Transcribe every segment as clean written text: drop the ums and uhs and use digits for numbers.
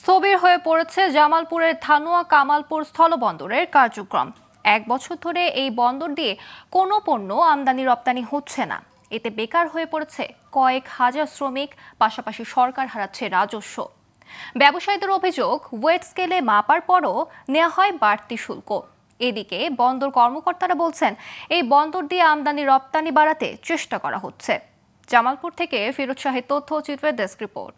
স্থবির হয়ে পড়েছে জামালপুরের ধানুয়া কামালপুর স্থলবন্দরের কার্যক্রম। 1 বছর ধরে এই বন্দর দিয়ে কোনো পণ্য আমদানি রপ্তানি হচ্ছে না। এতে বেকার হয়ে পড়েছে কয়েক হাজার শ্রমিক, পাশাপাশি সরকার হারাচ্ছে রাজস্ব। ব্যবসায়ীদের অভিযোগ, ওয়েট স্কেলে মাপার পরও নেওয়া হয় বাড়তি শুল্ক। এদিকে বন্দর কর্মকর্তারা বলছেন, এই বন্দর দিয়ে আমদানি রপ্তানি বাড়াতে চেষ্টা করা হচ্ছে। জামালপুর থেকে ফিরোজ শাহের তথ্যচিত্রের ডেস্ক রিপোর্ট।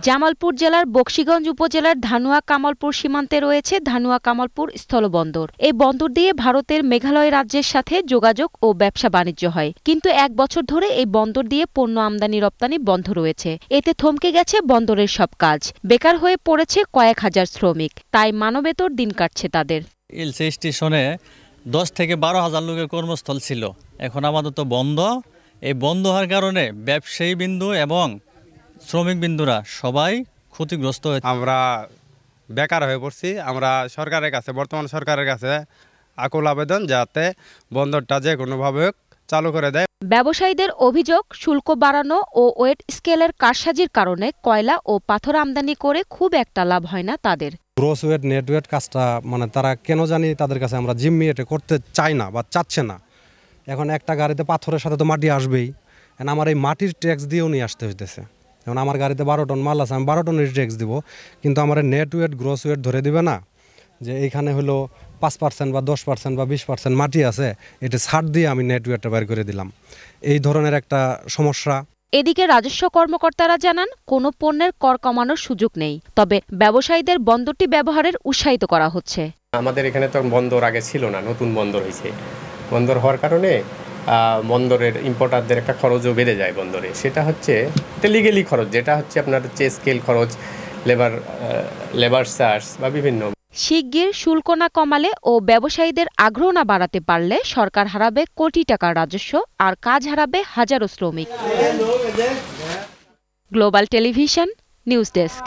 জামালপুর জেলার বকশীগঞ্জ উপজেলার ধানুয়া কামালপুর সীমান্তে রয়েছে ধানুয়া কামালপুর স্থলবন্দর। এই বন্দর দিয়ে ভারতের মেঘালয় রাজ্যের সাথে যোগাযোগ ও ব্যবসা বাণিজ্য হয়, কিন্তু 1 বছর ধরে এই বন্দর দিয়ে পণ্য আমদানি রপ্তানি বন্ধ রয়েছে। এতে থমকে গেছে বন্দরের সব কাজ, বেকার হয়ে পড়েছে কয়েক হাজার শ্রমিক, তাই মানবেতর দিন কাটছে তাদের। ইলসে স্টেশনে 10 থেকে 12,000 লোকের কর্মস্থল ছিল, এখন আপাতত বন্ধ। এই বন্ধ হওয়ার কারণে ব্যবসায়ী বিন্দু এবং শ্রমিক বিন্দুরা সবাই ক্ষতিগ্রস্ত হয়েছে। আমরা বেকার হয়ে পড়ছি। আমরা সরকারের কাছে, বর্তমান সরকারের কাছে আকুল আবেদন, যাতে বন্দরটা যে কোনোভাবে চালু করে দেয়। ব্যবসায়ীদের অভিযোগ, শুল্ক বাড়ানো ও ওয়েট স্কেলের কারসাজির কারণে কয়লা ও পাথর আমদানি করে খুব একটা লাভ হয় না তাদের। গ্রস ওয়েট, নেট ওয়েট কাজটা তারা কেন জানি তাদের কাছে আমরা জিম্মি এটা করতে চাই না বা চাচ্ছে না। এখন একটা গাড়িতে পাথরের সাথে তো মাটি আসবেই, আমার এই মাটির ট্যাক্স দিয়েও নিয়ে আসতে হইতেছে। এখন আমার গাড়িতে 12 টন মাল আছে, আমি 12 টনের ট্যাক্স দিব, কিন্তু আমার নেট ওয়েট, গ্রস ওয়েট ধরে দিবে না যে এইখানে হলো 5% বা 10% বা 20% মাটি আছে, এটা ছাড় দিয়ে আমি নেট ওয়েটটা বের করে দিলাম। এই ধরনের একটা সমস্যা। এদিকে রাজস্ব কর্মকর্তারা জানান, কোনো পণ্যের কর কমানোর সুযোগ নেই, তবে ব্যবসায়ীদের বন্দরটি ব্যবহারের উৎসাহিত করা হচ্ছে। আমাদের এখানে তো বন্দর আগে ছিল না, নতুন বন্দর হয়েছে। বন্দর হওয়ার কারণে বন্দরের ইম্পোর্টারদের একটা খরচও বেড়ে যায় বন্দরে। সেটা হচ্ছে লিগেলি খরচ, যেটা হচ্ছে আপনার স্কেল খরচ, লেবার চার্জ বা বিভিন্ন। শিগগির শুল্ক না কমালে ও ব্যবসায়ীদের আগ্রহ না বাড়াতে পারলে সরকার হারাবে কোটি টাকার রাজস্ব, আর কাজ হারাবে হাজারো শ্রমিক। Global television news desk.